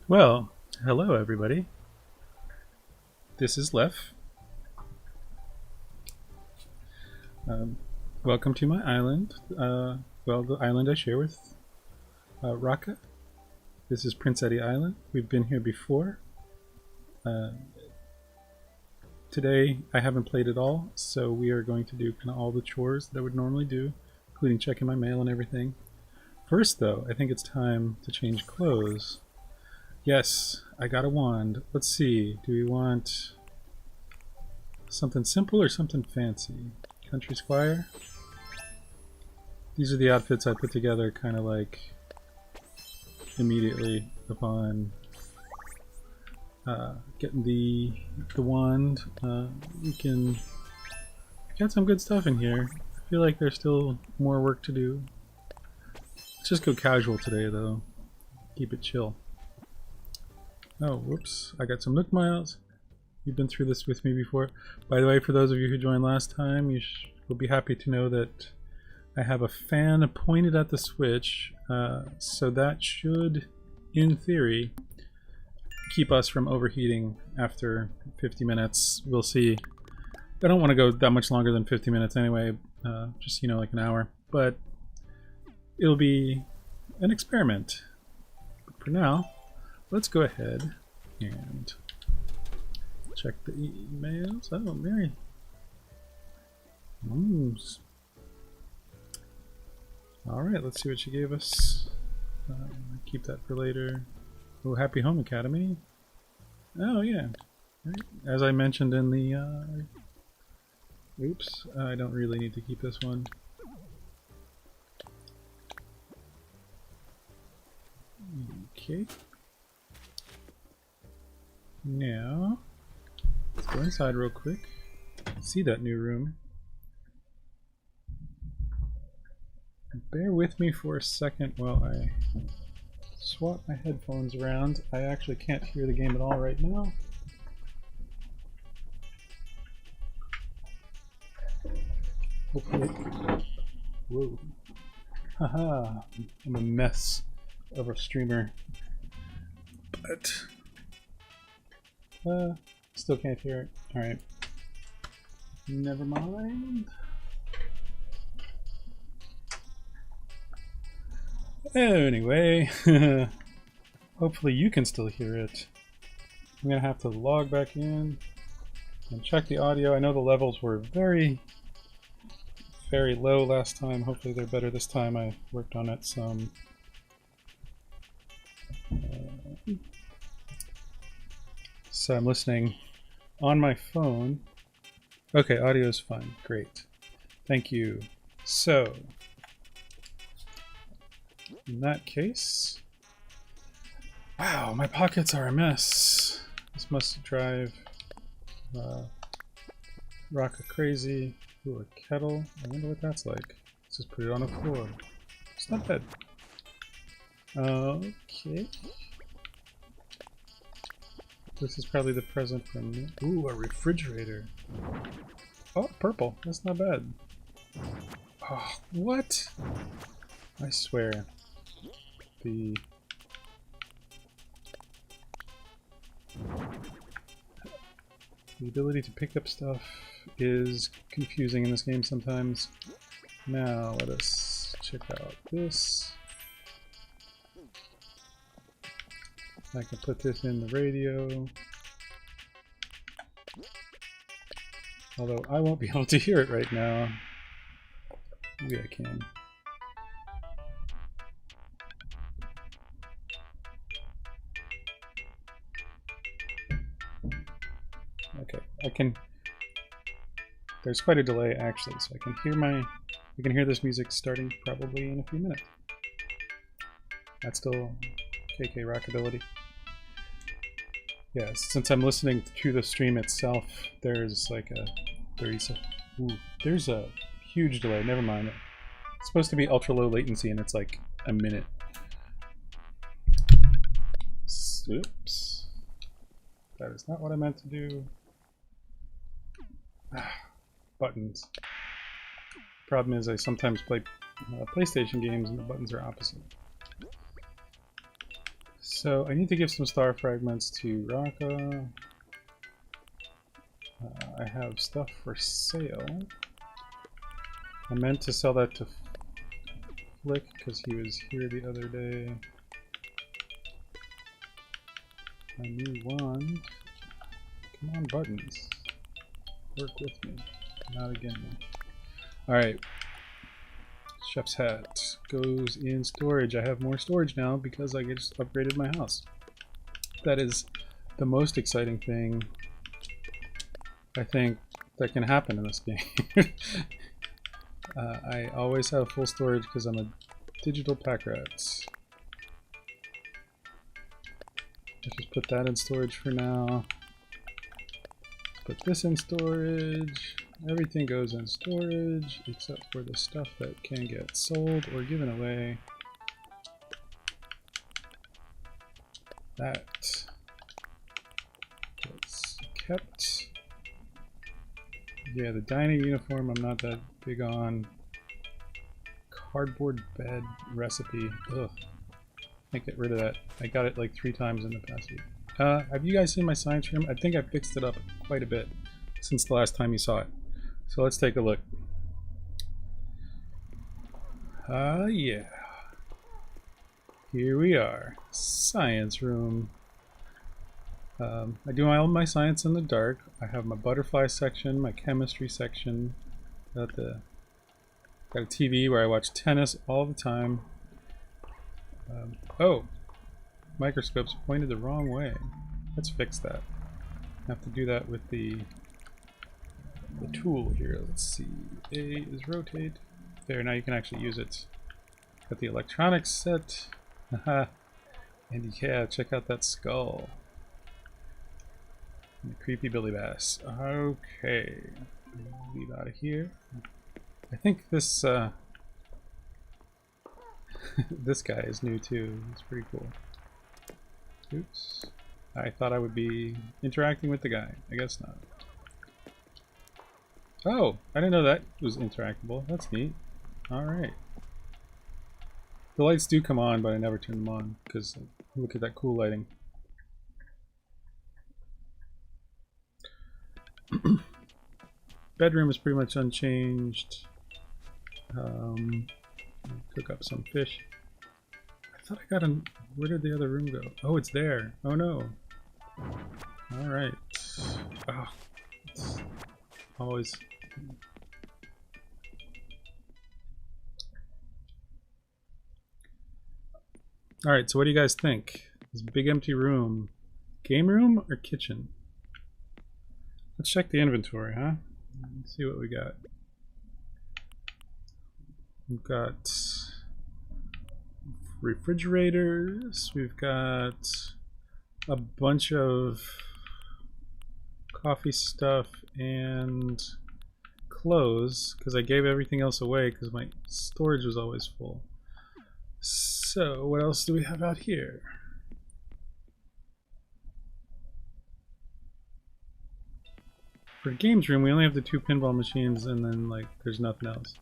Well, hello everybody. This is Leff. Um, Welcome to my island. The island I share with Raka. This is Prince Eddie Island. We've been here before. Today I haven't played at all, so we are going to do kind of all the chores that I would normally do, including checking my mail and everything. First, though, I think it's time to change clothes. Yes, I got a wand. Let's see. Do we want something simple or something fancy? Country Squire? These are the outfits I put together kind of like immediately upon getting the wand. We can get some good stuff in here. I feel like there's still more work to do. Let's just go casual today though. Keep it chill. Oh, whoops. I got some Nook Miles. You've been through this with me before. By the way, for those of you who joined last time, you will be happy to know that I have a fan pointed at the switch, so that should, in theory, keep us from overheating after 50 minutes. We'll see. I don't want to go that much longer than 50 minutes anyway, just, you know, like an hour. But it'll be an experiment. But for now, let's go ahead and check the emails. Oh, Mary. Alright, let's see what she gave us. Keep that for later. Oh, Happy Home Academy. Oh, yeah. Right. As I mentioned in the... Oops, I don't really need to keep this one. Okay. Now, let's go inside real quick. See that new room. Bear with me for a second while I swap my headphones around. I actually can't hear the game at all right now. Hopefully. Whoa. Haha. I'm a mess of a streamer. But still can't hear it. Alright. Never mind. Anyway, hopefully you can still hear it. I'm gonna have to log back in and check the audio. I know the levels were very low last time. Hopefully they're better this time. I worked on it some. So I'm listening on my phone. Okay, audio is fine. Great. Thank you. So, in that case... Wow, my pockets are a mess. This must drive Raka crazy. Ooh, a kettle. I wonder what that's like. Let's just put it on the floor. It's not bad. Okay. This is probably the present from me. Ooh, a refrigerator. Oh, purple. That's not bad. Oh, what? I swear. The ability to pick up stuff is confusing in this game sometimes. Now, let us check out this. I can put this in the radio. Although I won't be able to hear it right now. Maybe I can. Okay, I can. There's quite a delay actually, so I can hear this music starting probably in a few minutes. That's still KK Rockability. Yeah, since I'm listening to the stream itself, there's like a 30 second. Ooh, there's a huge delay. Never mind. It's supposed to be ultra low latency, and it's like a minute. Oops. That is not what I meant to do. Buttons. Problem is, I sometimes play PlayStation games, and the buttons are opposite. So I need to give some star fragments to Raka. I have stuff for sale. I meant to sell that to Flick because he was here the other day. My new wand. Come on, buttons. Work with me. Not again. Alright. Chef's hat goes in storage. I have more storage now because I just upgraded my house. That is the most exciting thing I think that can happen in this game. I always have full storage because I'm a digital pack rat. Let's just put that in storage for now. Put this in storage. Everything goes in storage except for the stuff that can get sold or given away. That gets kept. Yeah, the dining uniform I'm not that big on. Cardboard bed recipe. Ugh. Can't get rid of that. I got it like 3 times in the past week. Have you guys seen my science room? I think I fixed it up quite a bit since the last time you saw it. So let's take a look. Yeah. Here we are. Science room. I do all my science in the dark. I have my butterfly section, my chemistry section. Got a TV where I watch tennis all the time. Oh! Microscope's pointed the wrong way. Let's fix that. I have to do that with the tool here. Let's see. A is rotate. There, now you can actually use it. Got the electronics set. Haha. And yeah, check out that skull. And the creepy Billy Bass. Okay. Leave out of here. I think this this guy is new too. It's pretty cool. Oops. I thought I would be interacting with the guy. I guess not. Oh, I didn't know that was interactable. That's neat. Alright. The lights do come on, but I never turn them on because look at that cool lighting. Bedroom is pretty much unchanged. Cook up some fish. I thought I got an... Where did the other room go? Oh, it's there. Oh no. Alright. Oh, it's always... Alright, so what do you guys think? This big empty room. Game room or kitchen? Let's check the inventory, huh? Let's see what we got. We've got refrigerators. We've got a bunch of coffee stuff and clothes because I gave everything else away because my storage was always full. So what else do we have out here? For games room, we only have the 2 pinball machines and then like there's nothing else.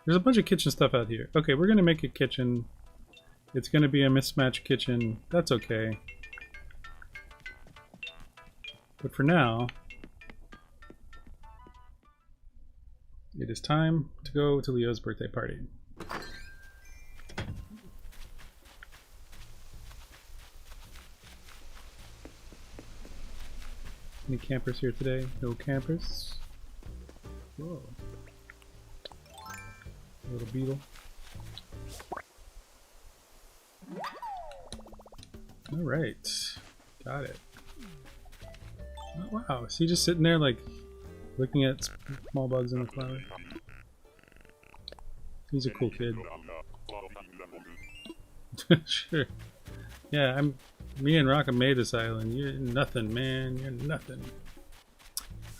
There's a bunch of kitchen stuff out here. Okay, we're gonna make a kitchen. It's gonna be a mismatched kitchen. That's okay. But for now, it is time to go to Leo's birthday party. Any campers here today? No campers. Whoa. Little beetle. Alright. Got it. Oh, wow. Is he just sitting there like looking at small bugs in the flower? He's a cool kid. Sure. Yeah, me and Raka made this island. You're nothing, man. You're nothing.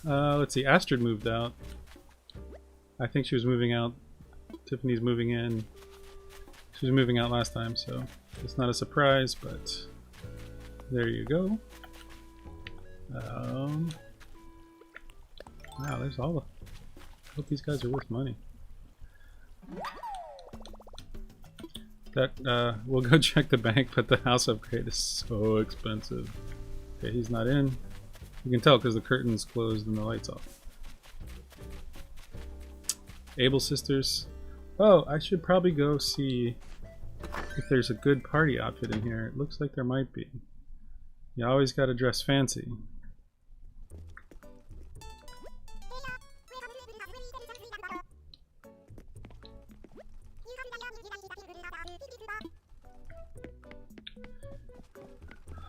Let's see. Astrid moved out. I think she was moving out. Tiffany's moving in. She was moving out last time, so it's not a surprise, but there you go. Wow, there's all the... I hope these guys are worth money. That we'll go check the bank, but the house upgrade is so expensive. Okay, he's not in. You can tell because the curtain's closed and the light's off. Able sisters. Oh, I should probably go see if there's a good party outfit in here. It looks like there might be. You always gotta dress fancy.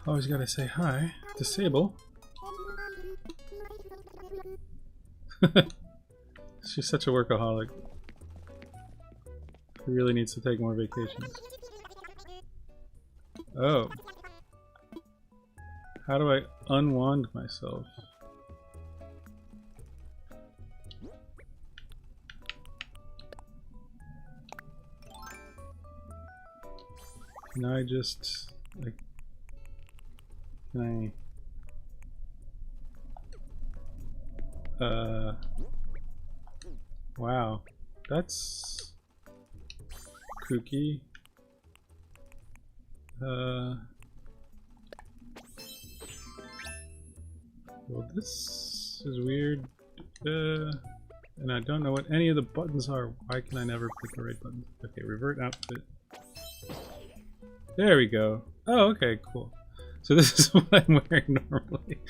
Always gotta say hi to Sable. She's such a workaholic. She really needs to take more vacations. Oh. How do I unwand myself? Can I just like can I wow, that's kooky. Well, this is weird. And I don't know what any of the buttons are. Why can I never pick the right button? Okay, revert outfit. There we go. Oh, okay, cool. So this is what I'm wearing normally.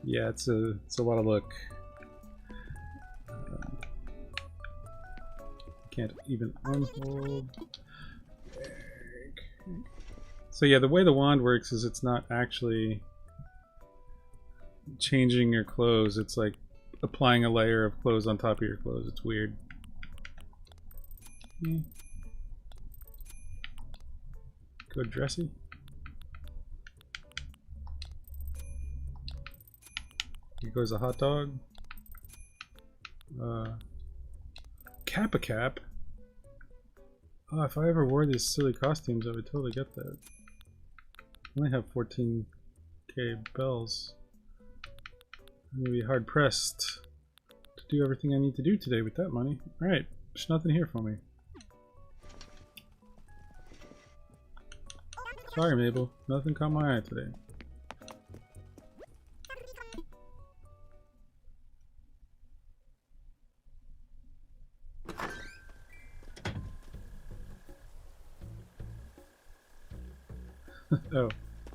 Yeah, it's a lot of look. Can't even unhold. So yeah, the way the wand works is it's not actually changing your clothes. It's like applying a layer of clothes on top of your clothes. It's weird. Go dressy. Here goes a hot dog. Kappa cap. Oh, if I ever wore these silly costumes, I would totally get that. I only have 14k bells. I'm gonna be hard pressed to do everything I need to do today with that money. Alright, there's nothing here for me. Sorry, Mabel. Nothing caught my eye today. Oh,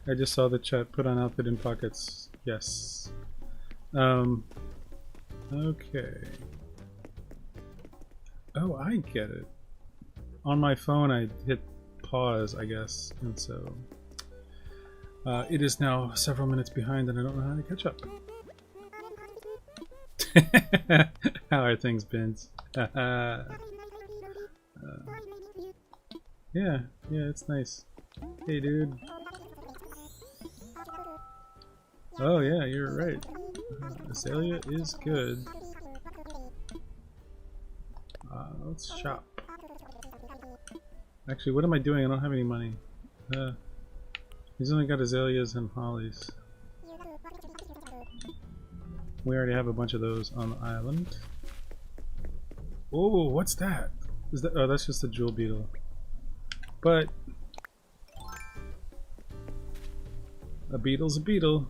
I just saw the chat. Put on outfit in pockets. Yes. Okay. Oh, I get it. On my phone, I hit pause, I guess, and so it is now several minutes behind, and I don't know how to catch up. How are things, Vince? Yeah, it's nice. Hey, dude. Oh yeah, you're right. Azalea is good. Let's shop. Actually, what am I doing? I don't have any money. He's only got azaleas and hollies. We already have a bunch of those on the island. Oh, what's that? Is that? Oh, that's just a jewel beetle. But a beetle's a beetle.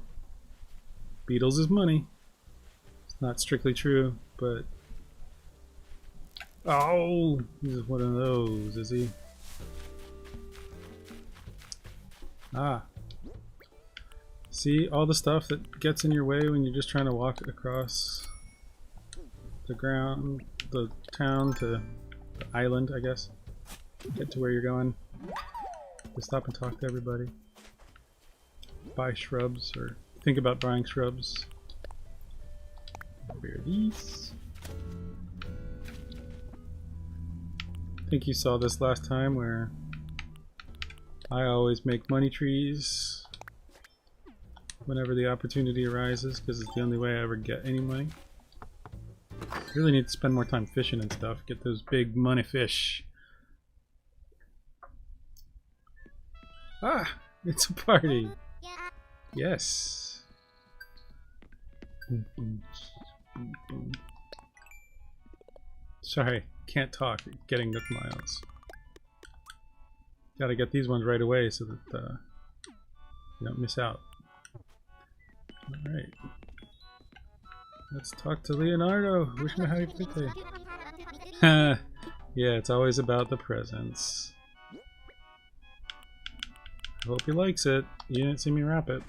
Beetles is money. It's not strictly true, but oh, he's one of those, is he? Ah. See all the stuff that gets in your way when you're just trying to walk across the ground, the town to the island, I guess. Get to where you're going. Just stop and talk to everybody. Buy shrubs, or think about buying shrubs. Where are these? I think you saw this last time where I always make money trees whenever the opportunity arises, because it's the only way I ever get any money. Really need to spend more time fishing and stuff, get those big money fish. Ah, it's a party. Yes. Sorry, can't talk. Getting the miles. Gotta get these ones right away so that you don't miss out. Alright. Let's talk to Leonardo. Wish him a happy birthday. Yeah, it's always about the presents. I hope he likes it. You didn't see me wrap it.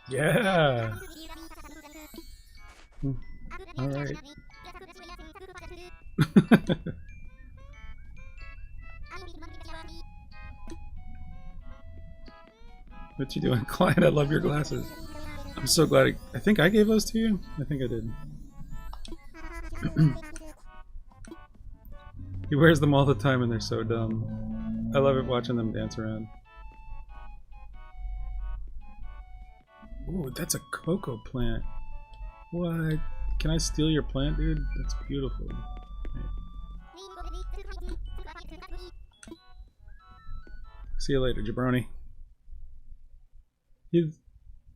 Yeah! Alright. What you doing, Clyde? I love your glasses. I'm so glad. I think I gave those to you? I think I did. He wears them all the time and they're so dumb. I love it watching them dance around. Ooh, that's a cocoa plant. What? Can I steal your plant, dude? That's beautiful. Right. See you later, jabroni. He's,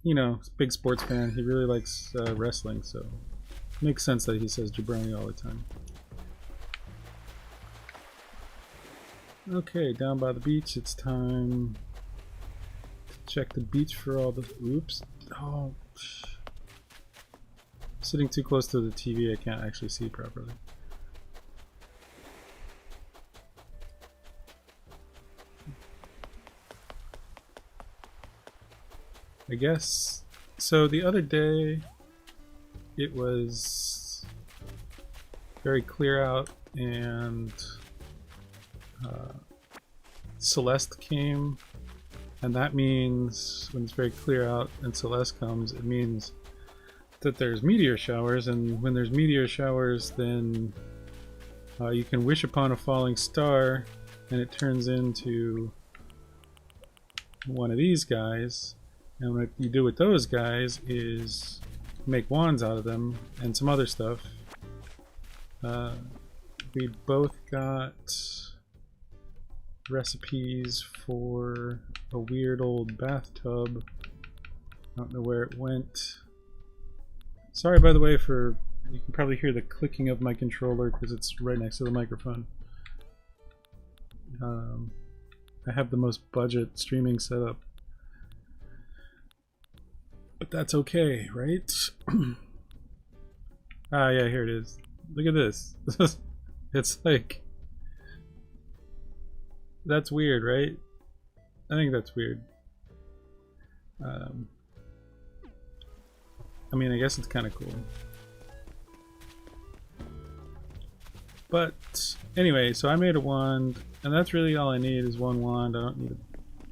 you know, big sports fan. He really likes wrestling, so it makes sense that he says jabroni all the time. Okay, down by the beach, it's time to check the beach for all the... Oops. Oh, sitting too close to the TV, I can't actually see properly. I guess. So the other day, it was very clear out and Celeste came, and that means when it's very clear out and Celeste comes, it means that there's meteor showers, and when there's meteor showers, then you can wish upon a falling star and it turns into one of these guys, and what you do with those guys is make wands out of them and some other stuff. We both got recipes for a weird old bathtub. I don't know where it went. Sorry, by the way, for you can probably hear the clicking of my controller because it's right next to the microphone. I have the most budget streaming setup, but that's okay, right? Ah, yeah, here it is. Look at this. It's like, that's weird, right? I think that's weird. I mean, I guess it's kind of cool. But anyway, so I made a wand, and that's really all I need is one wand. I don't need a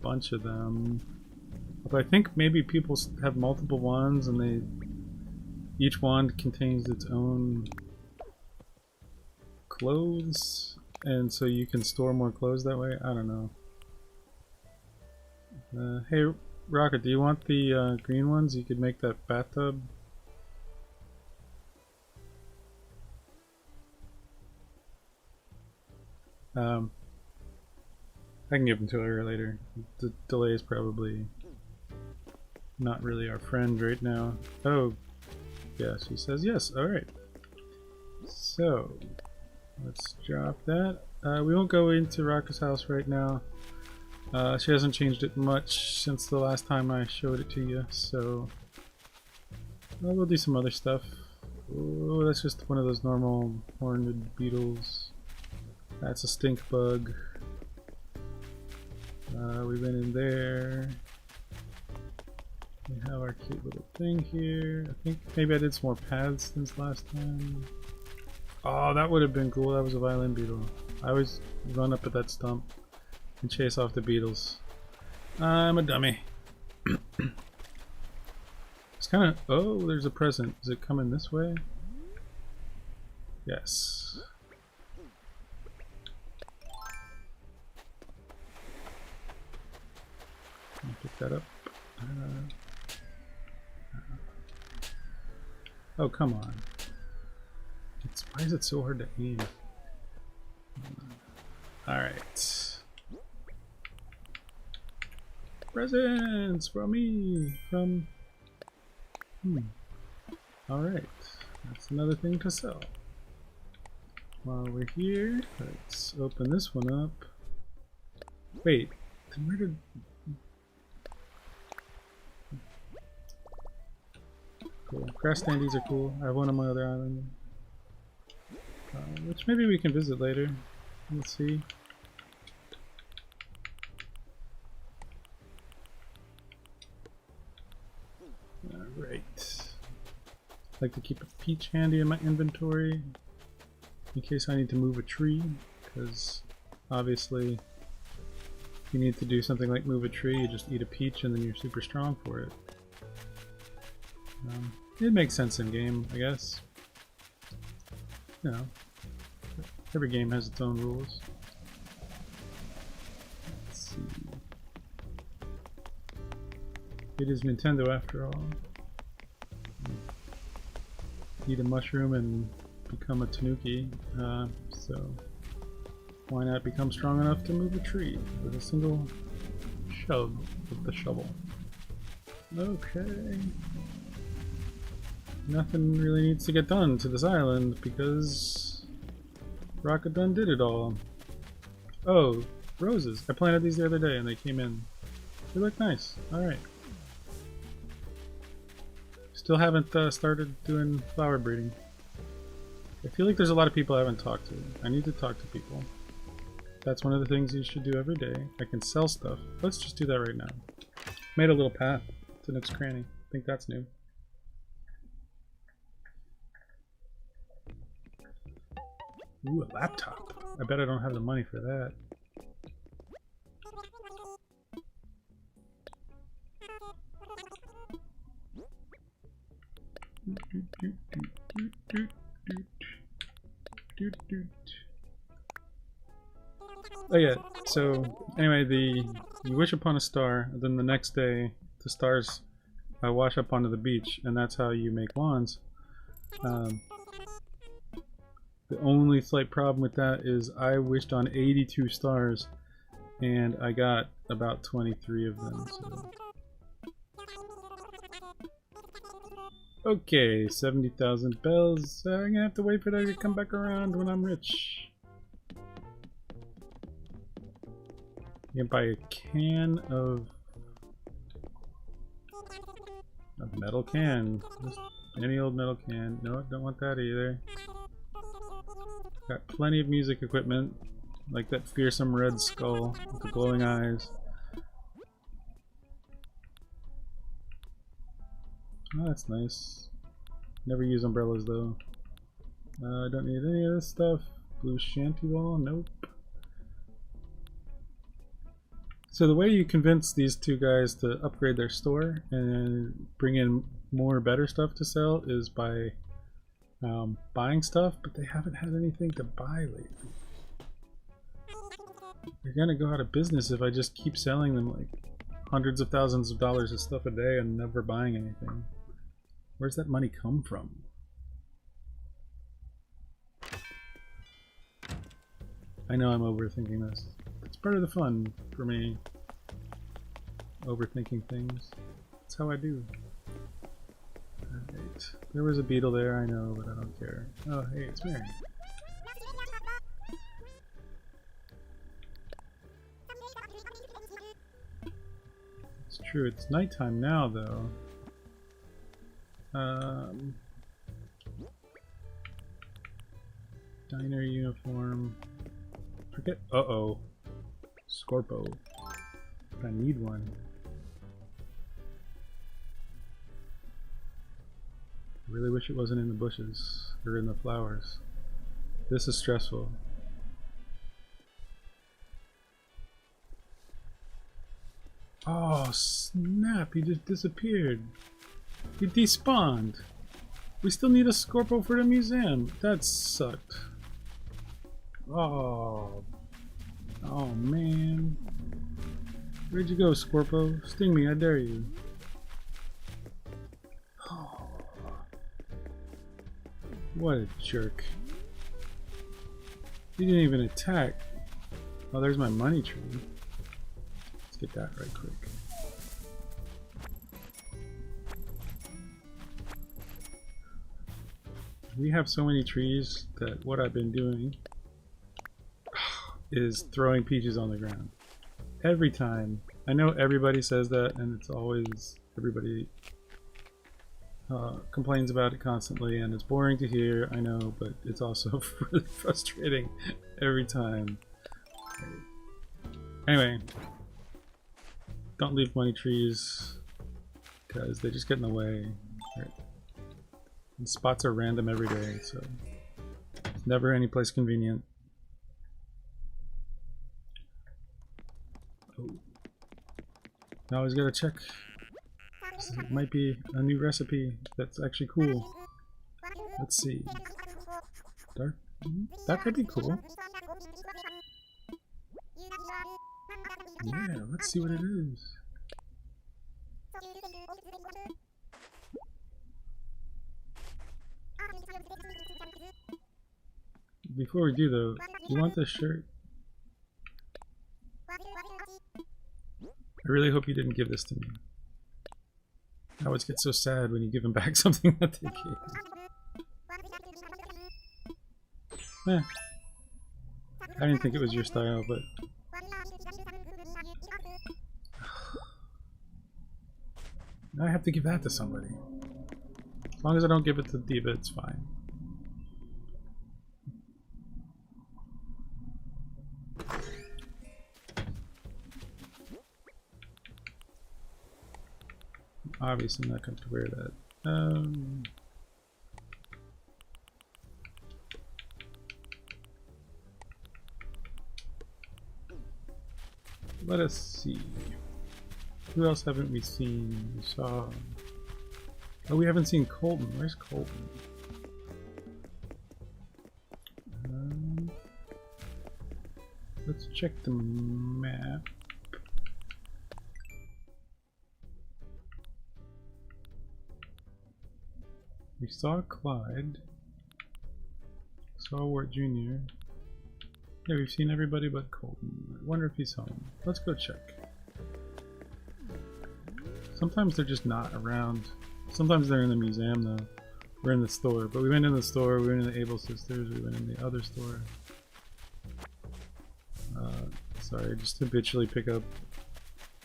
bunch of them. But I think maybe people have multiple wands, and each wand contains its own clothes, and so you can store more clothes that way. I don't know. Hey, Rocket, do you want the green ones? You could make that bathtub. I can give them to her later. The delay is probably not really our friend right now. Oh, yeah, she says yes. Alright. So, let's drop that. We won't go into Rocket's house right now. She hasn't changed it much since the last time I showed it to you, so we'll do some other stuff. Oh, that's just one of those normal horned beetles. That's a stink bug. We went in there. We have our cute little thing here. I think maybe I did some more paths since last time. Oh, that would have been cool. That was a violin beetle. I always run up at that stump and chase off the beetles. I'm a dummy. It's kind of... Oh, there's a present. Is it coming this way? Yes. I'll pick that up. Oh, come on. Why is it so hard to aim? Alright. Presents from me! Alright. That's another thing to sell. While we're here, let's open this one up. Wait, then where did... Cool. Grass standees are cool. I have one on my other island. Which maybe we can visit later. Let's see. Alright. Like to keep a peach handy in my inventory in case I need to move a tree, because obviously if you need to do something like move a tree, you just eat a peach and then you're super strong for it. It makes sense in game, I guess. You know, every game has its own rules. Let's see. It is Nintendo after all. Eat a mushroom and become a tanuki, so why not become strong enough to move a tree with a single shove with the shovel? Okay. Nothing really needs to get done to this island because Rocket done did it all. Oh, roses. I planted these the other day and they came in. They look nice. Alright. Still haven't started doing flower breeding. I feel like there's a lot of people I haven't talked to. I need to talk to people. That's one of the things you should do every day. I can sell stuff. Let's just do that right now. Made a little path to Nook's Cranny. I think that's new. Ooh, a laptop. I bet I don't have the money for that. Oh yeah, so anyway, you wish upon a star, then the next day the stars wash up onto the beach, and that's how you make wands. The only slight problem with that is I wished on 82 stars and I got about 23 of them. So. Okay, 70,000 bells. I'm gonna have to wait for that to come back around when I'm rich. You can buy a can of a metal can. Just any old metal can. No, don't want that either. Got plenty of music equipment, like that fearsome red skull with the glowing eyes. Oh, that's nice. Never use umbrellas though. I don't need any of this stuff. Blue shanty wall? Nope. So the way you convince these two guys to upgrade their store and bring in more better stuff to sell is by buying stuff, but they haven't had anything to buy lately. They're gonna go out of business if I just keep selling them like hundreds of thousands of dollars of stuff a day and never buying anything. Where's that money come from? I know I'm overthinking this. It's part of the fun for me. Overthinking things. That's how I do. Alright. There was a beetle there, I know, but I don't care. Oh, hey, it's Mary. It's true, it's nighttime now, though. Diner uniform. Forget. Uh-oh. Scorpo. I need one. I really wish it wasn't in the bushes or in the flowers. This is stressful. Oh snap, he just disappeared. He despawned. We still need a Scorpo for the museum. That sucked. Oh. Oh man. Where'd you go, Scorpo? Sting me, I dare you. Oh. What a jerk. He didn't even attack. Oh, there's my money tree. Let's get that right quick. We have so many trees that what I've been doing is throwing peaches on the ground. Every time. I know everybody says that, and it's always everybody complains about it constantly, and it's boring to hear, I know, but it's also really frustrating every time. Anyway, don't leave money trees because they just get in the way. And spots are random every day, so it's never any place convenient. Oh. Now I always gotta check. It might be a new recipe that's actually cool. Let's see. Dark? That could be cool. Yeah, let's see what it is. Before we do though, you want this shirt? I really hope you didn't give this to me. I always get so sad when you give them back something that they gave. I didn't think it was your style, but... Now I have to give that to somebody. As long as I don't give it to Diva, it's fine. Obviously I'm not going to wear that. Let us see. Who else haven't we seen? We saw... Oh, we haven't seen Colton. Where's Colton? Let's check the map. We saw Clyde. Saw Wart Jr. Yeah, we've seen everybody but Colton. I wonder if he's home. Let's go check. Sometimes they're just not around. Sometimes they're in the museum though. We're in the store. But we went in the store, we went in the Able Sisters, we went in the other store. Sorry, just habitually pick up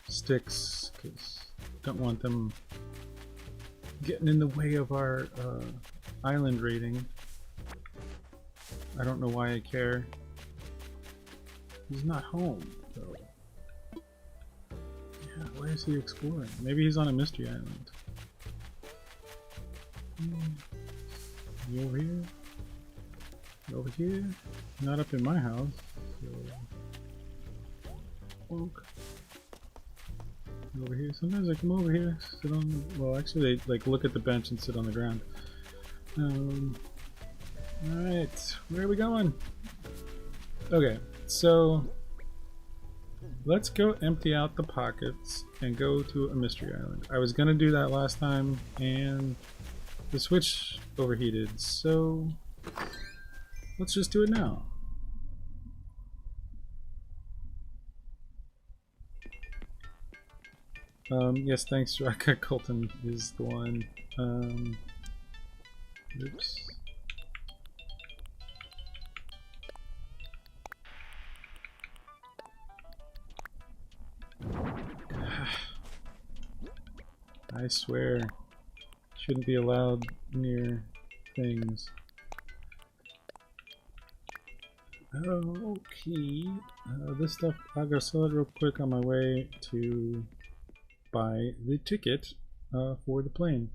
sticks because don't want them getting in the way of our island rating. I don't know why I care. He's not home, though. Yeah, where is he exploring? Maybe he's on a mystery island. You over here? You over here? Not up in my house. So... Okay. Over here. Sometimes I come over here, sit on. Well, actually, they like look at the bench and sit on the ground. Alright, where are we going? Okay, so let's go empty out the pockets and go to a mystery island. I was gonna do that last time, and the Switch overheated, so let's just do it now. Yes, thanks, Raka. Colton is the one. Oops. I swear, shouldn't be allowed near things. Okay, this stuff, I'll go sell it real quick on my way to buy the ticket for the plane.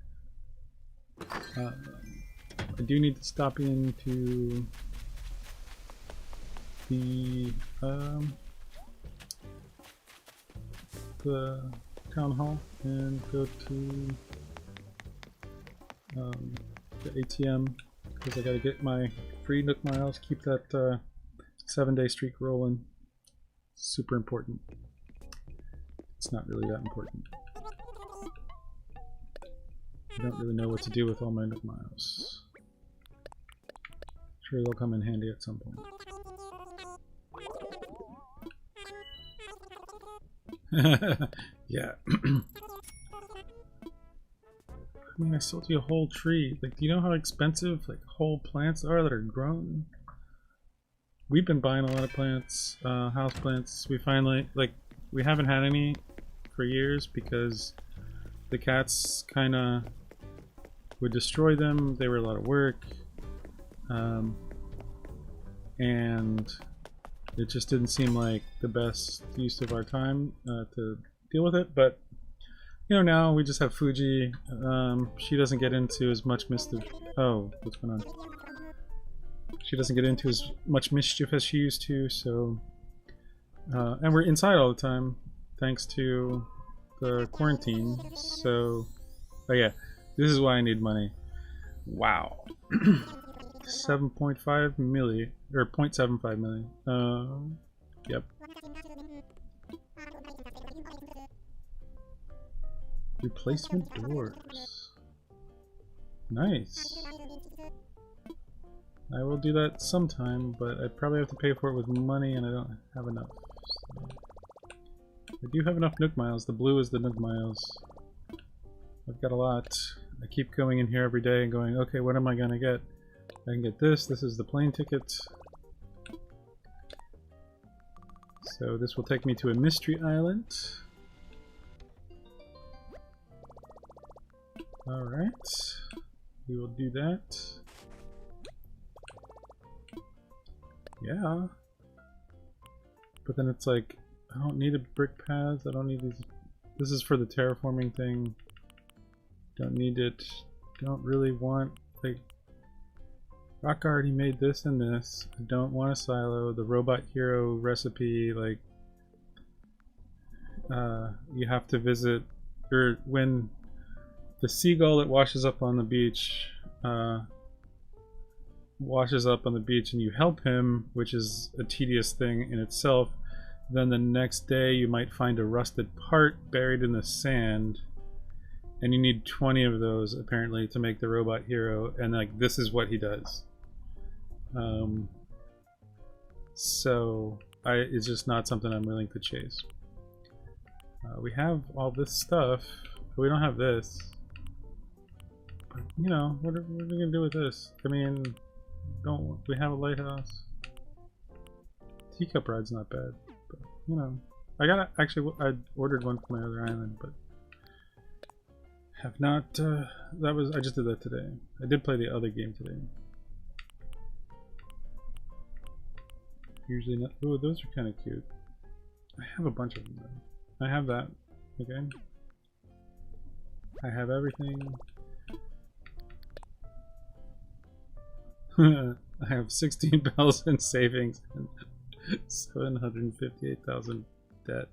I do need to stop into the town hall and go to the ATM because I gotta get my free Nook miles, keep that 7-day streak rolling. Super important. It's not really that important. I don't really know what to do with all my Nook miles. Sure, they'll come in handy at some point. Yeah. I mean, I sold you a whole tree. Like, do you know how expensive like whole plants are that are grown? We've been buying a lot of plants, house plants. We finally, like, we haven't had any for years because the cats kind of would destroy them. They were a lot of work. And it just didn't seem like the best use of our time to deal with it. But you know, now we just have Fuji. She doesn't get into as much mischief. Oh, what's going on? She doesn't get into as much mischief as she used to. So, and we're inside all the time thanks to the quarantine. So, oh yeah, this is why I need money. Wow. 7.5 milli, or 0.75 million. Yep. Replacement doors. Nice. I will do that sometime, but I probably have to pay for it with money and I don't have enough. So. I do have enough Nook Miles. The blue is the Nook Miles. I've got a lot. I keep going in here every day and going, okay, what am I gonna get? I can get this. This is the plane ticket. So this will take me to a mystery island. Alright. We will do that. Yeah. But then it's like, I don't need a brick path. I don't need these. This is for the terraforming thing. Don't need it. Don't really want, like, Rock already made this and this. I don't want a silo. The robot hero recipe, like, you have to visit, or when the seagull that washes up on the beach and you help him, which is a tedious thing in itself, then the next day you might find a rusted part buried in the sand, and you need 20 of those apparently to make the robot hero, and like this is what he does. So it's just not something I'm willing to chase. We have all this stuff, but we don't have this. But, you know, what are we gonna do with this? I mean, don't we have a lighthouse? Teacup ride's not bad, but you know, I ordered one for my other island, but have not. I just did that today. I did play the other game today. Usually not. Oh, those are kind of cute. I have a bunch of them though. I have that. Okay. I have everything. I have 16 bells in savings and 758,000 debt.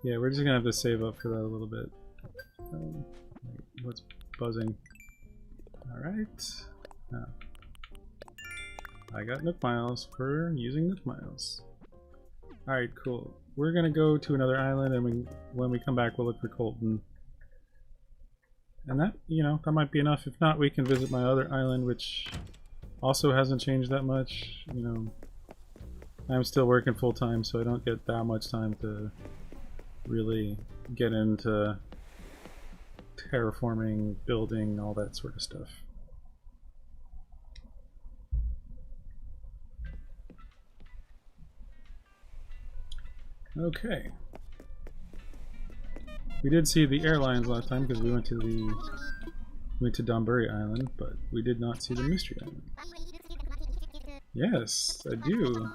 Yeah, we're just gonna have to save up for that a little bit. What's buzzing? Alright. I got Nook Miles for using Nook Miles. Alright, cool. We're gonna go to another island, and when we come back we'll look for Colton. And that, you know, that might be enough. If not, we can visit my other island, which also hasn't changed that much. You know, I'm still working full time, so I don't get that much time to really get into terraforming, building, all that sort of stuff. Okay. We did see the airlines last time because we went to Donbury Island, but we did not see the Mystery Island. Yes, I do.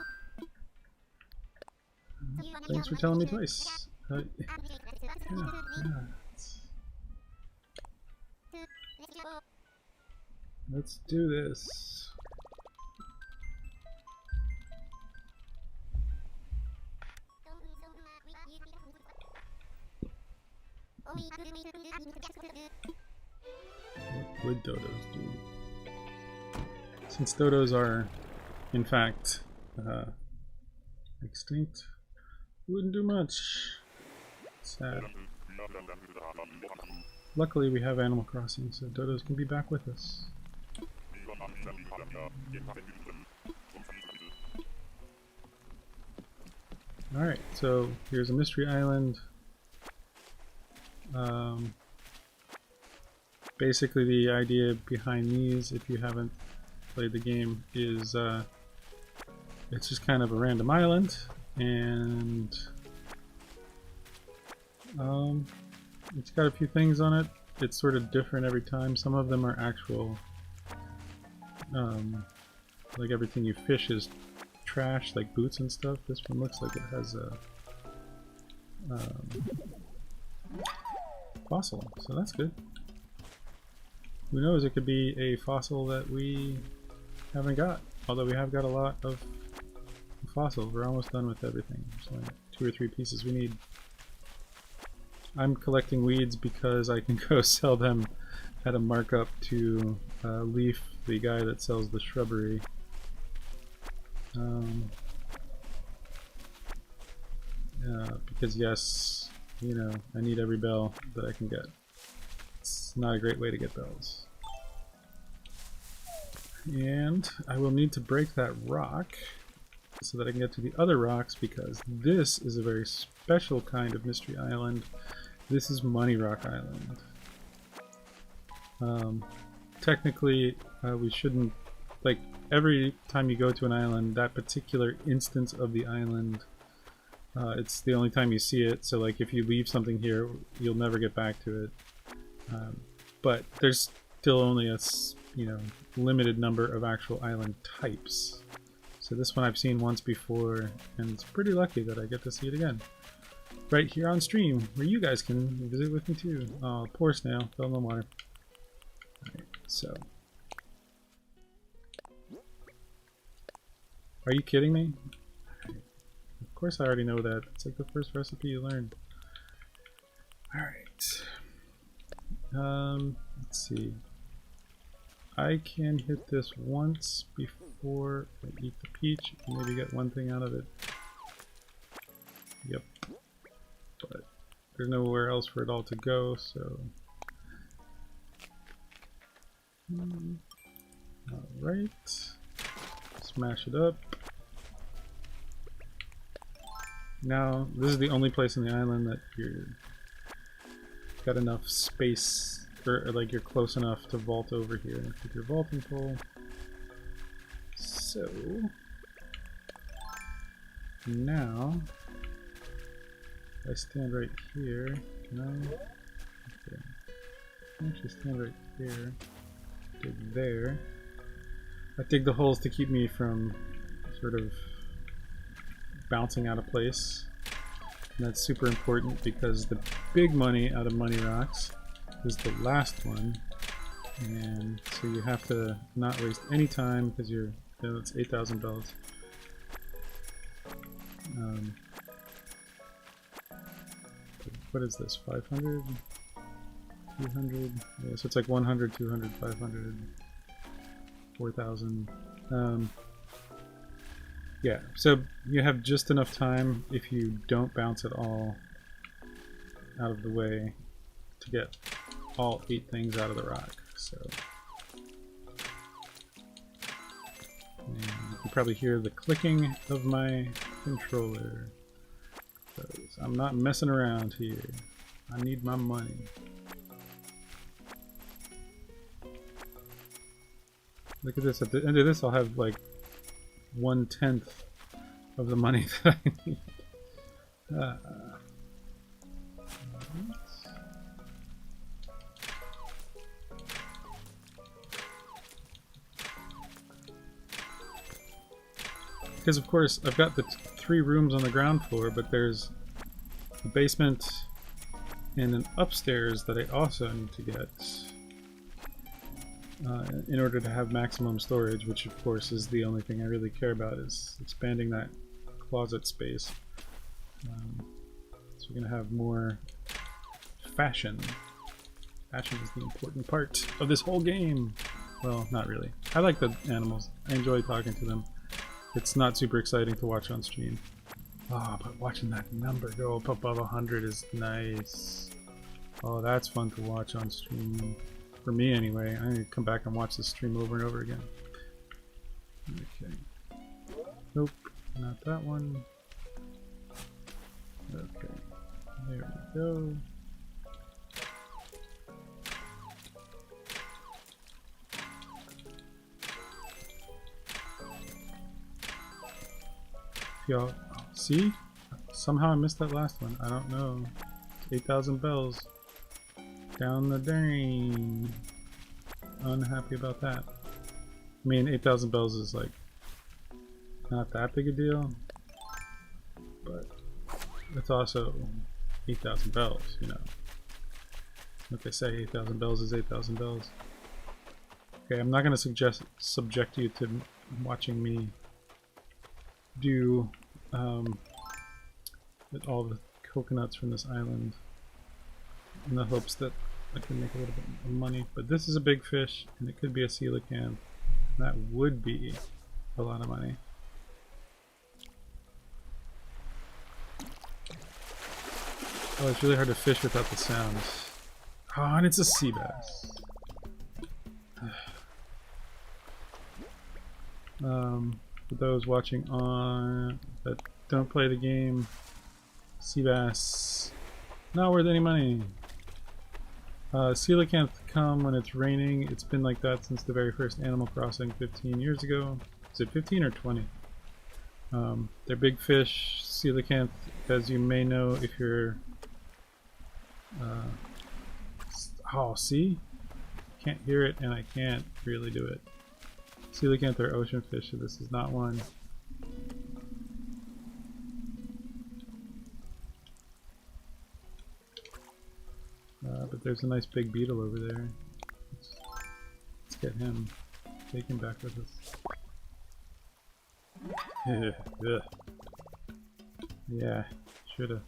Thanks for telling me twice. Yeah. Let's do this. What would dodos do? Since dodos are, in fact, extinct, wouldn't do much. Sad. Luckily we have Animal Crossing, so dodos can be back with us. Alright, so here's a mystery island. Basically the idea behind these, if you haven't played the game, is it's just kind of a random island, and it's got a few things on it. It's sort of different every time. Some of them are actual, like everything you fish is trash, like boots and stuff. This one looks like it has a fossil, so that's good. Who knows, it could be a fossil that we haven't got, although we have got a lot of fossils. We're almost done with everything. There's only 2 or 3 pieces we need. I'm collecting weeds because I can go sell them at a markup to Leaf, the guy that sells the shrubbery. Because yes, you know, I need every bell that I can get. It's not a great way to get bells. And I will need to break that rock so that I can get to the other rocks, because this is a very special kind of mystery island. This is Money Rock Island. Technically, we shouldn't, like, every time you go to an island, that particular instance of the island, it's the only time you see it, so like if you leave something here, you'll never get back to it. But there's still only a, you know, limited number of actual island types. So this one I've seen once before, and it's pretty lucky that I get to see it again. Right here on stream, where you guys can visit with me too. Oh, poor snail, fell in the water. Alright, so. Are you kidding me? Of course I already know that. It's like the first recipe you learn. Alright. Let's see. I can hit this once before I eat the peach and maybe get one thing out of it. Yep. But there's nowhere else for it all to go, so... Alright. Smash it up. Now, this is the only place in the island that you're got enough space, or like you're close enough to vault over here with your vaulting pole. So now, if I stand right here, can I? Okay. I can actually stand right here. Dig there. I dig the holes to keep me from sort of bouncing out of place. And that's super important because the big money out of Money Rocks is the last one. And so you have to not waste any time because you're, you know, it's 8,000 bells. What is this? 500? 200? Yeah, so it's like 100, 200, 500, 4,000. Yeah, so you have just enough time if you don't bounce at all out of the way to get all 8 things out of the rock. So, and you can probably hear the clicking of my controller. Because I'm not messing around here. I need my money. Look at this. At the end of this, I'll have like 1/10 of the money that I need. Because of course I've got the 3 rooms on the ground floor, but there's a basement and an upstairs that I also need to get in order to have maximum storage, which of course is the only thing I really care about, is expanding that closet space. So we're going to have more fashion. Fashion is the important part of this whole game. Well, not really. I like the animals. I enjoy talking to them. It's not super exciting to watch on stream. Ah, but watching that number go up above 100 is nice. Oh, that's fun to watch on stream. For me, anyway. I need to come back and watch this stream over and over again. Okay. Nope, not that one. Okay, there we go. Y'all see? Somehow I missed that last one. I don't know. 8,000 bells. Down the drain. Unhappy about that. I mean, 8,000 bells is like not that big a deal, but it's also 8,000 bells, you know. Like I say, 8,000 bells is 8,000 bells. Okay, I'm not going to subject you to watching me do all the coconuts from this island in the hopes that I can make a little bit of money. But this is a big fish, and it could be a coelacanth. That would be a lot of money. Oh, it's really hard to fish without the sounds. Oh, and it's a sea bass. For those watching on that don't play the game, sea bass not worth any money. Coelacanth come when it's raining. It's been like that since the very first Animal Crossing 15 years ago. Is it 15 or 20? They're big fish. Coelacanth, as you may know if you're oh, see? Can't hear it and I can't really do it. Coelacanth are ocean fish, so this is not one. But there's a nice big beetle over there. Let's get him. Take him back with us. Yeah, shoulda.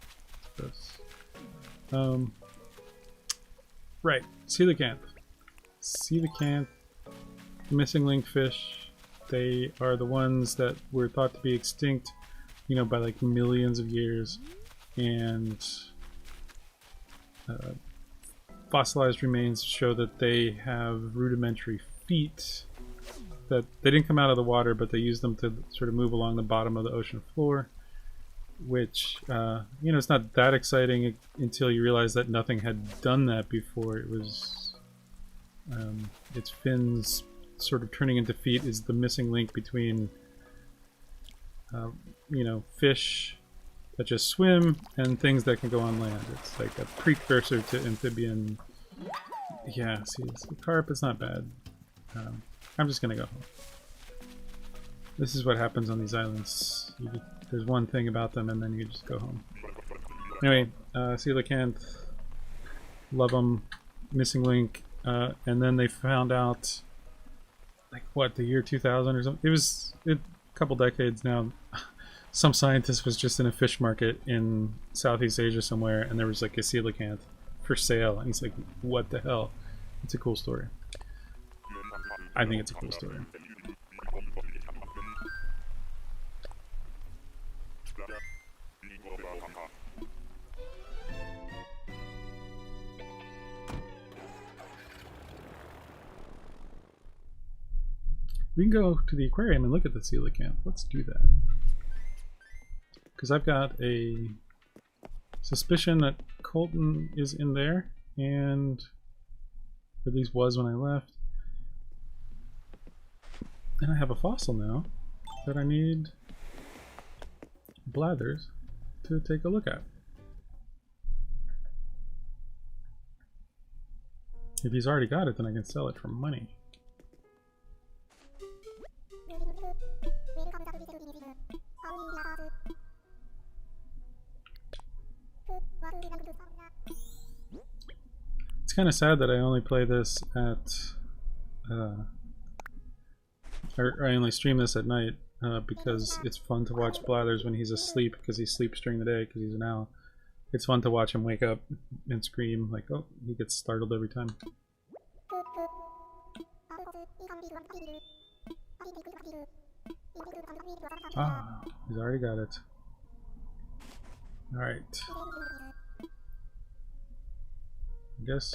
Right, coelacanth. Coelacanth, missing link fish. They are the ones that were thought to be extinct, you know, by like millions of years, and fossilized remains show that they have rudimentary feet. That they didn't come out of the water, but they used them to sort of move along the bottom of the ocean floor. Which, you know, it's not that exciting until you realize that nothing had done that before. It was, its fins sort of turning into feet is the missing link between, you know, fish that just swim and things that can go on land. It's like a precursor to amphibian. Yeah, see, the carp is not bad. I'm just gonna go home. This is what happens on these islands. There's one thing about them and then you just go home. Anyway, coelacanth, love them, missing link, and then they found out, like what, the year 2000 or something? It was a couple decades now. Some scientist was just in a fish market in Southeast Asia somewhere and there was like a coelacanth for sale and he's like, what the hell? It's a cool story. I think it's a cool story. We can go to the aquarium and look at the coelacanth. Let's do that. Because I've got a suspicion that Colton is in there, and at least was when I left. And I have a fossil now that I need Blathers to take a look at. If he's already got it, then I can sell it for money. It's kind of sad that I only play this at, or I only stream this at night because it's fun to watch Blathers when he's asleep, because he sleeps during the day because he's an owl. It's fun to watch him wake up and scream like, oh, he gets startled every time. Ah, he's already got it. Alright. I guess...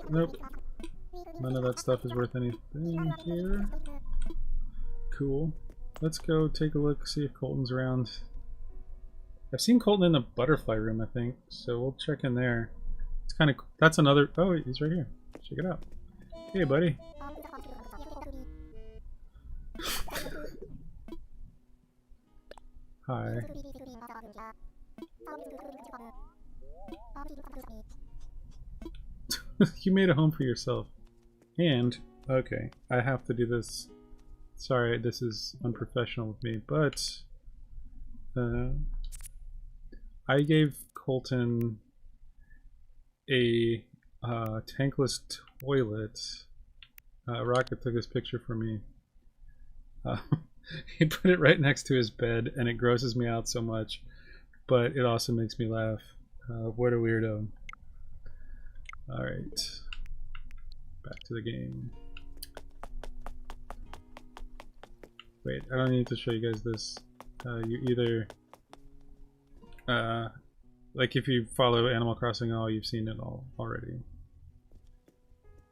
Nope. None of that stuff is worth anything here. Cool. Let's go take a look, see if Colton's around. I've seen Colton in the butterfly room, I think, so we'll check in there. It's kind of... That's another... Oh, wait, he's right here. Check it out. Hey, buddy. Hi. You made a home for yourself. And, okay, I have to do this. Sorry, this is unprofessional of me, but I gave Colton a tankless toilet. Rocket took this picture for me. He put it right next to his bed, and it grosses me out so much, but it also makes me laugh. What a weirdo. Alright. Back to the game. Wait, I don't need to show you guys this. You either... like if you follow Animal Crossing at all, you've seen it all already.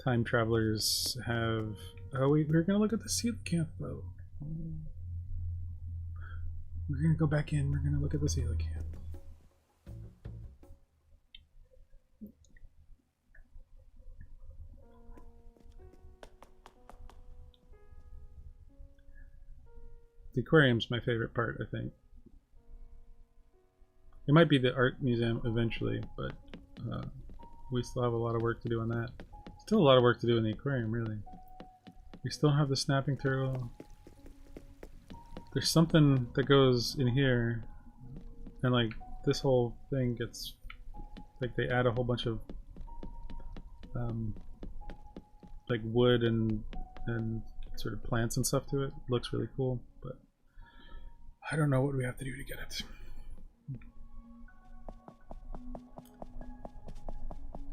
Time travelers have... Oh wait, we're gonna look at the coelacanth though. We're gonna go back in, we're gonna look at the coelacanth. The aquarium's my favorite part, I think. It might be the art museum eventually, but we still have a lot of work to do on that. Still a lot of work to do in the aquarium, really. We still have the snapping turtle. There's something that goes in here, and like this whole thing gets, like they add a whole bunch of like wood and sort of plants and stuff to it. Looks really cool, but I don't know what we have to do to get it.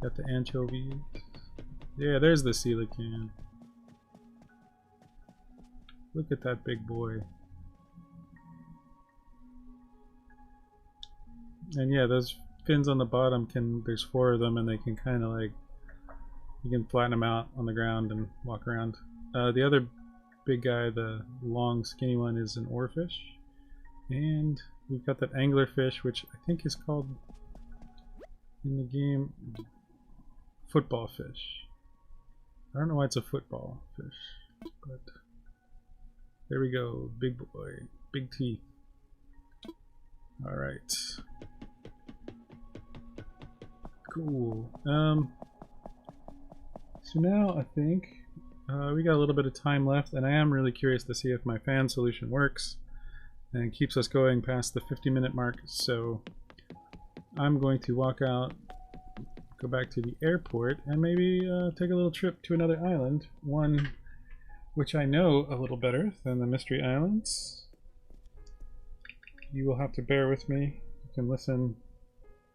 Got the anchovies. Yeah, there's the coelacanth. Look at that big boy. And yeah, those fins on the bottom can, there's 4 of them, and they can kind of like, you can flatten them out on the ground and walk around. The other big guy, the long skinny one, is an oarfish. And we've got that anglerfish, which I think is called in the game football fish. I don't know why it's a football fish, but there we go. Big boy, big teeth. Alright. Cool. So now I think we got a little bit of time left, and I am really curious to see if my fan solution works and keeps us going past the 50-minute mark. So I'm going to walk out, go back to the airport, and maybe take a little trip to another island, one which I know a little better than the Mystery Islands. You will have to bear with me. You can listen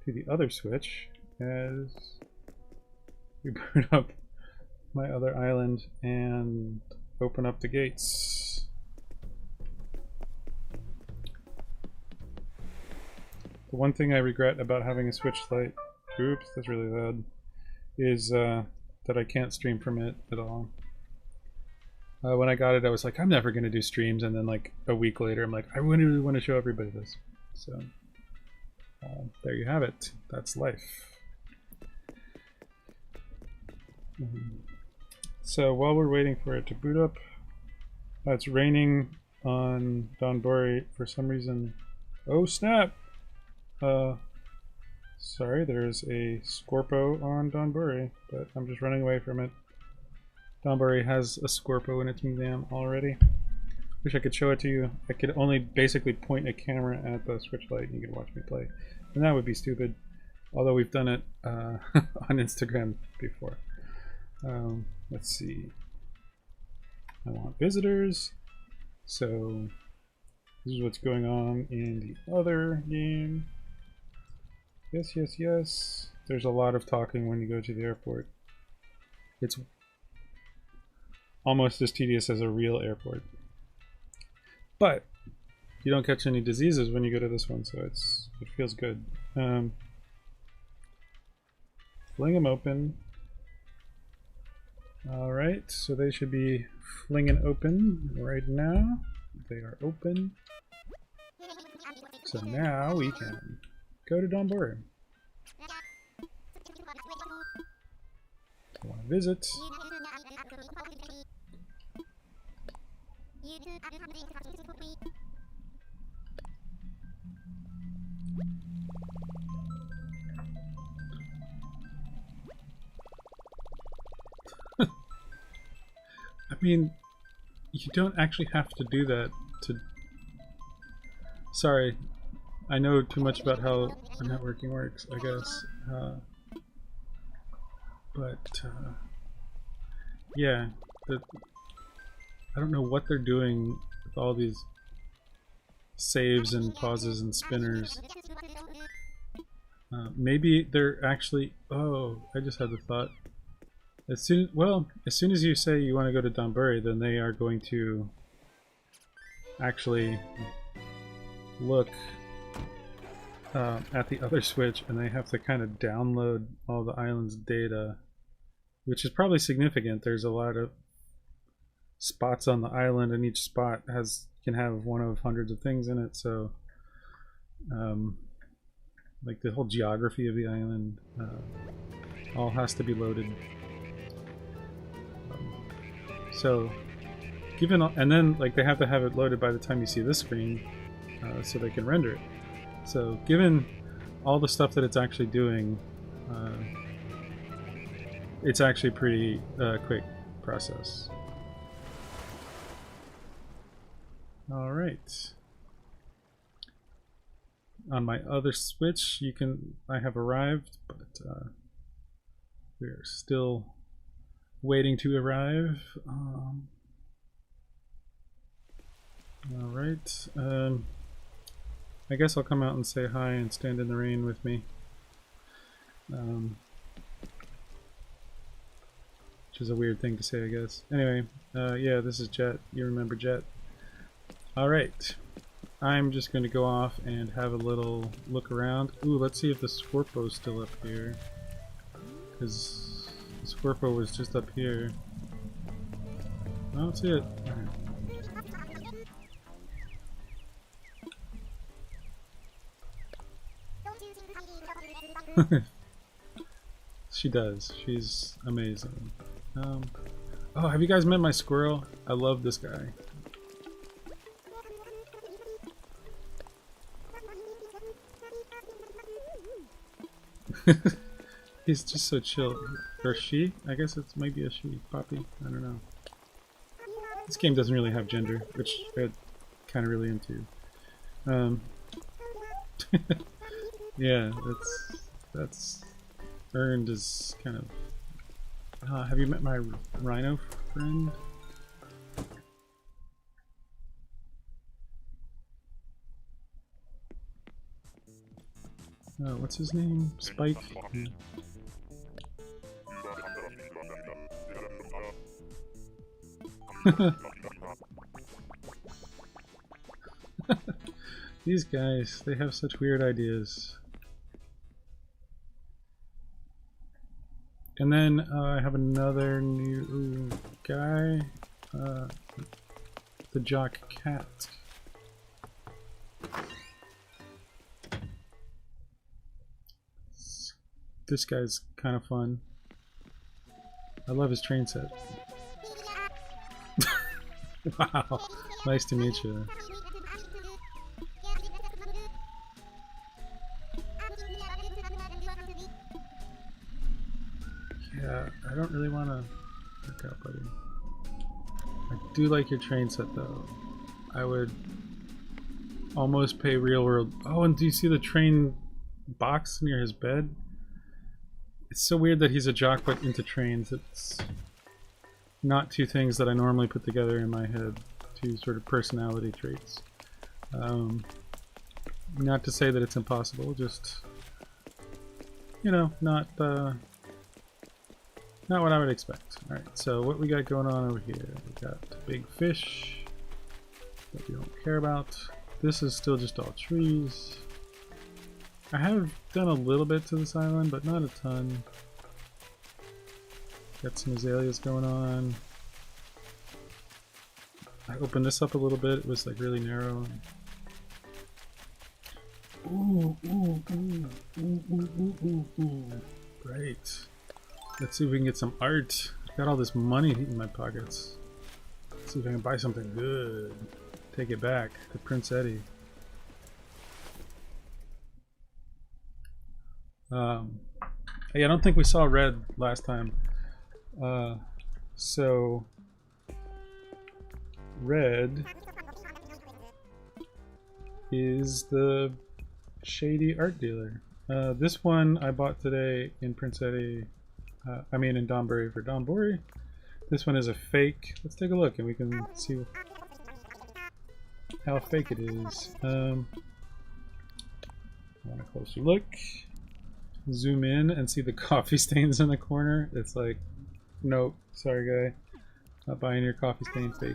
to the other switch as we boot up my other island and open up the gates. The one thing I regret about having a Switch Lite, oops, that's really loud, is that I can't stream from it at all. When I got it, I was like, I'm never going to do streams, and then like a week later, I'm like, I really want to show everybody this. So there you have it. That's life. So while we're waiting for it to boot up, it's raining on Donbori for some reason. Oh snap! Sorry, there's a Scorpo on Donbori, but I'm just running away from it. Donbori has a Scorpo in its museum already. Wish I could show it to you. I could only basically point a camera at the Switch Lite and you could watch me play. And that would be stupid. Although we've done it on Instagram before. Let's see. I want visitors. So this is what's going on in the other game. Yes, yes, yes. There's a lot of talking when you go to the airport. It's almost as tedious as a real airport. But you don't catch any diseases when you go to this one, so it feels good. Fling them open. Alright, so they should be flinging open right now. They are open. So now we can go to Donbori. I want to visit. I mean, you don't actually have to do that to... Sorry, I know too much about how networking works, I guess. Yeah, I don't know what they're doing with all these saves and pauses and spinners. Maybe they're actually... Oh, I just had the thought. As soon as you say you want to go to Donburi, then they are going to actually look at the other switch, and they have to kind of download all the island's data, which is probably significant. There's a lot of spots on the island, and each spot can have one of hundreds of things in it, so like the whole geography of the island all has to be loaded. So given, and then like they have to have it loaded by the time you see this screen, so they can render it. So given all the stuff that it's actually doing, it's actually a pretty quick process. All right. On my other switch, I have arrived, but we're still waiting to arrive. All right. I guess I'll come out and say hi and stand in the rain with me. Which is a weird thing to say, I guess. Anyway, yeah, this is Jet. You remember Jet. Alright. I'm just going to go off and have a little look around. Ooh, let's see if the Scorpo's still up here. Because the Scorpo was just up here. I don't see it. She does. She's amazing. Oh, have you guys met my squirrel? I love this guy. He's just so chill. Or she? I guess it might be a she. Poppy? I don't know. This game doesn't really have gender, which I'm kind of really into. Yeah, that's earned as kind of... have you met my rhino friend? What's his name? Spike? Yeah. These guys, they have such weird ideas. And then I have another new guy, the Jock Cat. This guy's kind of fun. I love his train set. Wow, nice to meet you. Yeah, I don't really want to work out, buddy. I do like your train set, though. I would almost pay real world. Oh, and do you see the train box near his bed? It's so weird that he's a jock but into trains. It's not two things that I normally put together in my head. Two sort of personality traits. Not to say that it's impossible, just, you know, not what I would expect. Alright, so what we got going on over here? We got big fish that we don't care about. This is still just all trees. I have done a little bit to this island, but not a ton. Got some azaleas going on. I opened this up a little bit. It was like really narrow. Great. Let's see if we can get some art. I've got all this money in my pockets. Let's see if I can buy something good. Take it back to Prince Eddie. Yeah, I don't think we saw red last time. So red is the shady art dealer. This one I bought today in Prince Eddie. I mean in Donbury for Donbury. This one is a fake. Let's take a look and we can see how fake it is. I want a closer look. Zoom in and see the coffee stains in the corner. It's like, nope, sorry guy, not buying your coffee stain fake.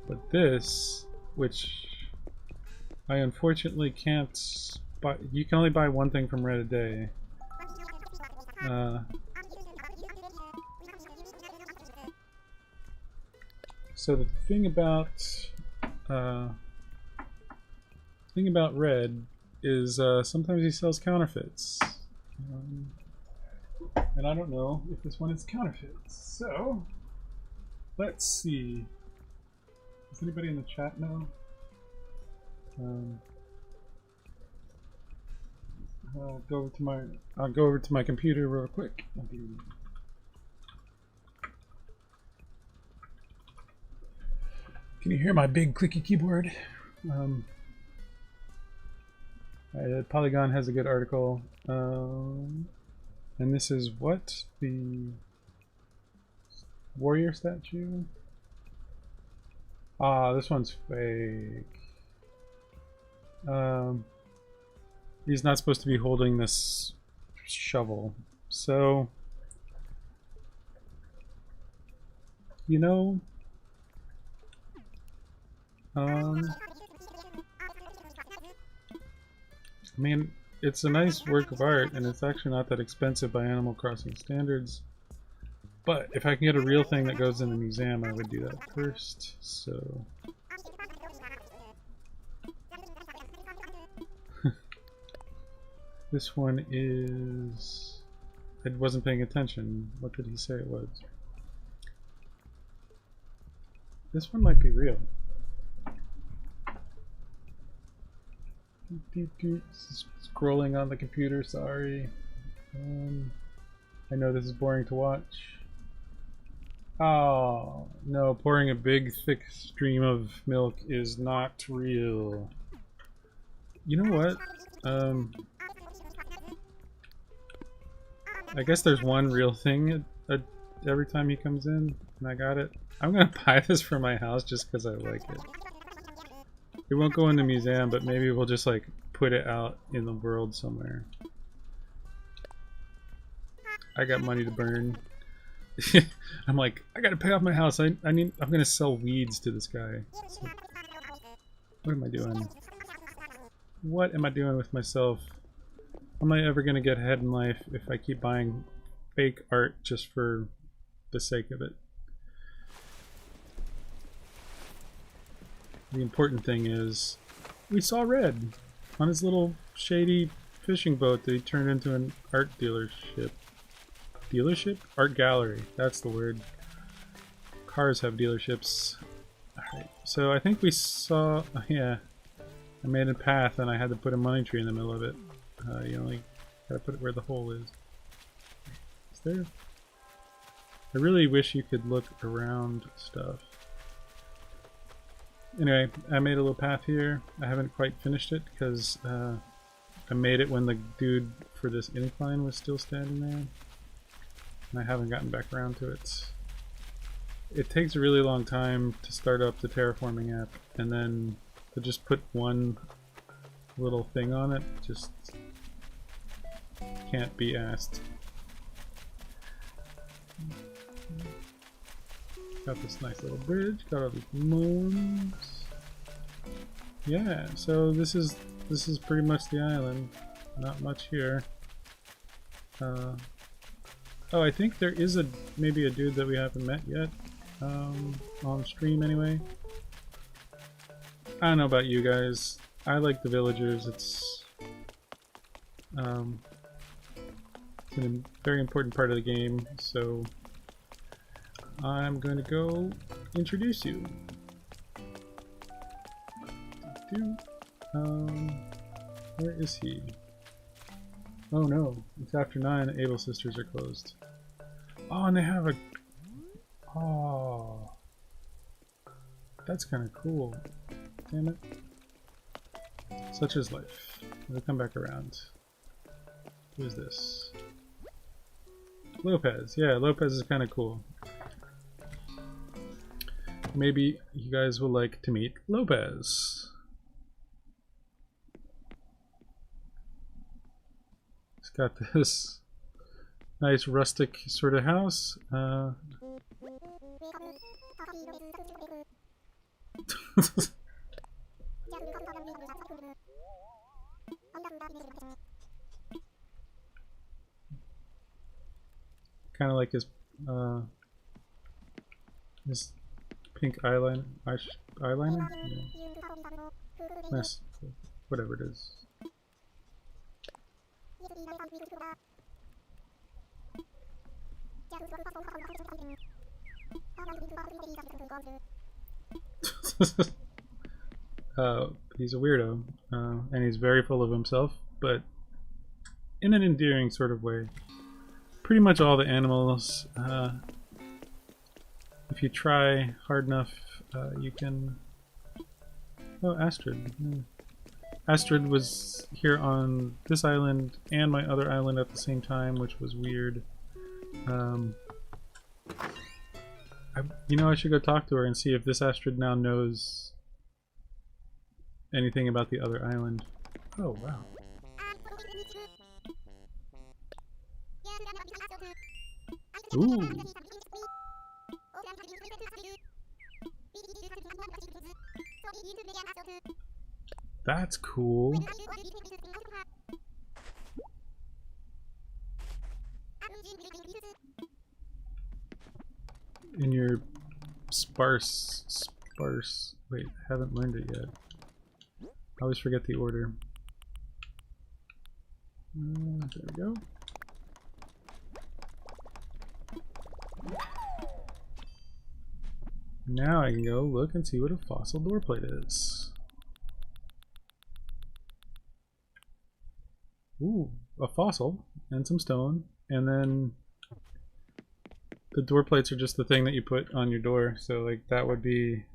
But this, which I unfortunately can't buy, you can only buy one thing from Red a day. So the thing about Red is sometimes he sells counterfeits, and I don't know if this one is counterfeit. So let's see. Does anybody in the chat know? I'll go over to my computer real quick. Can you hear my big clicky keyboard? Polygon has a good article, and this is what? The warrior statue? Ah, this one's fake. He's not supposed to be holding this shovel, so you know, I mean, it's a nice work of art, and it's actually not that expensive by Animal Crossing standards. But if I can get a real thing that goes in the museum, I would do that first. So this one is... I wasn't paying attention. What did he say it was? This one might be real. Scrolling on the computer, sorry. I know this is boring to watch. Oh, no, pouring a big thick stream of milk is not real. You know what? I guess there's one real thing every time he comes in, and I got it. I'm gonna buy this for my house just because I like it. It won't go in the museum, but maybe we'll just like put it out in the world somewhere. I got money to burn. I'm like, I gotta pay off my house. I'm gonna sell weeds to this guy. So, what am I doing? What am I doing with myself? Am I ever gonna get ahead in life if I keep buying fake art just for the sake of it? The important thing is, we saw Red on his little shady fishing boat that he turned into an art dealership. Dealership? Art gallery. That's the word. Cars have dealerships. Alright, so I think we saw... yeah. I made a path and I had to put a money tree in the middle of it. You only gotta put it where the hole is. Is there... I really wish you could look around stuff. Anyway, I made a little path here. I haven't quite finished it because I made it when the dude for this incline was still standing there. And I haven't gotten back around to it. It takes a really long time to start up the terraforming app, and then to just put one little thing on it just can't be asked. Got this nice little bridge, got all these moons. Yeah, so this is pretty much the island. Not much here. Oh, I think there is maybe a dude that we haven't met yet. on stream anyway. I don't know about you guys. I like the villagers. It's a very important part of the game, so I'm going to go introduce you. Where is he? Oh no, it's after 9. The Able Sisters are closed. Oh, and they have a... Oh, that's kind of cool. Damn it. Such is life. We'll come back around. Who is this? Lopez. Yeah, Lopez is kind of cool. Maybe you guys will like to meet Lopez. He's got this nice rustic sort of house. Kind of like his pink eyeliner. Eyeliner? Yeah. Nice. Whatever it is. He's a weirdo, and he's very full of himself, but in an endearing sort of way. Pretty much all the animals, if you try hard enough, you can... Oh, Astrid. Astrid was here on this island and my other island at the same time, which was weird. You know, I should go talk to her and see if this Astrid now knows anything about the other island. Oh, wow. Ooh. That's cool. In your sparse, wait, I haven't learned it yet. I always forget the order. There we go. Now I can go look and see what a fossil door plate is. Ooh, a fossil and some stone, and then the door plates are just the thing that you put on your door. So like that would be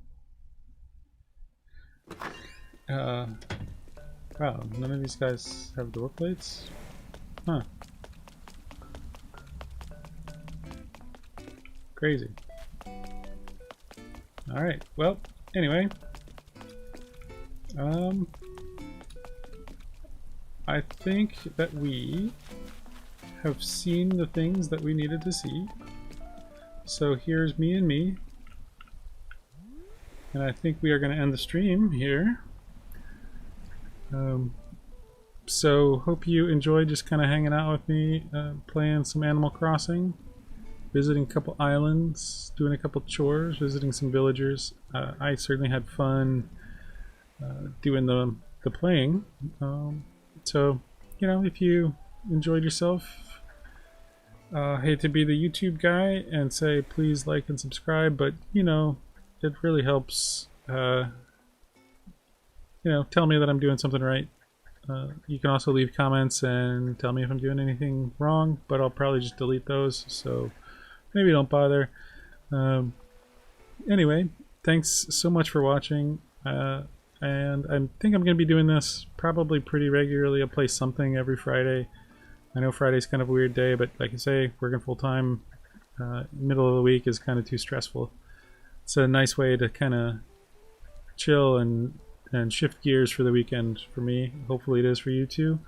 wow, none of these guys have door plates? Huh. Crazy. Alright, well, anyway. I think that we have seen the things that we needed to see. So here's me and me. And I think we are going to end the stream here. So hope you enjoyed just kind of hanging out with me, playing some Animal Crossing. Visiting a couple islands, doing a couple chores, visiting some villagers. I certainly had fun doing the playing. So, you know, if you enjoyed yourself, hate to be the YouTube guy and say please like and subscribe, but you know, it really helps. You know, tell me that I'm doing something right. You can also leave comments and tell me if I'm doing anything wrong, but I'll probably just delete those. So. Maybe don't bother. Anyway, thanks so much for watching. And I think I'm going to be doing this probably pretty regularly. I'll play something every Friday. I know Friday's kind of a weird day, but like I say, working full-time, middle of the week is kind of too stressful. It's a nice way to kind of chill and shift gears for the weekend for me. Hopefully it is for you too.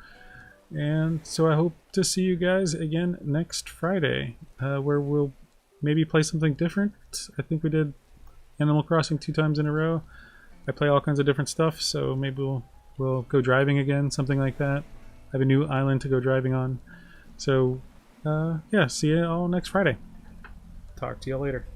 And so I hope to see you guys again next Friday, where we'll maybe play something different. I think we did Animal Crossing 2 times in a row. I play all kinds of different stuff, so maybe we'll go driving again, something like that. I have a new island to go driving on. So, yeah, see you all next Friday. Talk to you all later.